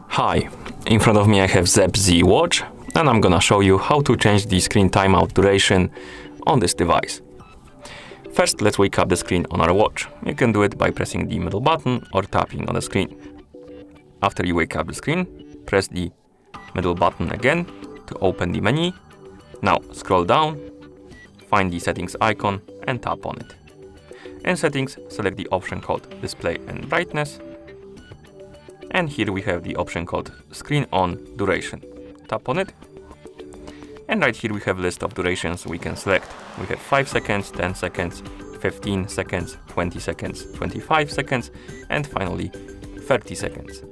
Hi, in front of me I have Zepp Z watch, and I'm gonna show you how to change the screen timeout duration on this device. First, let's wake up the screen on our watch. You can do it by pressing the middle button or tapping on the screen. After you wake up the screen, press the middle button again to open the menu. Now scroll down, find the settings icon and tap on it. In settings, select the option called display and brightness. And here we have the option called screen on duration. Tap on it. And right here we have a list of durations we can select. We have 5 seconds, 10 seconds, 15 seconds, 20 seconds, 25 seconds, and finally 30 seconds.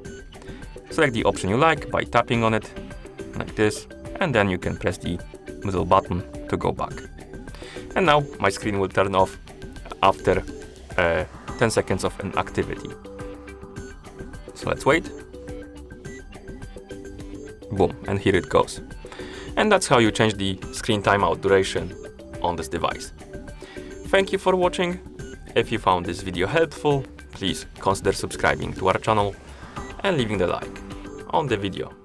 Select the option you like by tapping on it, like this, and then you can press the middle button to go back. And now my screen will turn off after 10 seconds of an activity. So let's wait. Boom, and here it goes. And that's how you change the screen timeout duration on this device. Thank you for watching. If you found this video helpful, please consider subscribing to our channel and leaving the like on the video.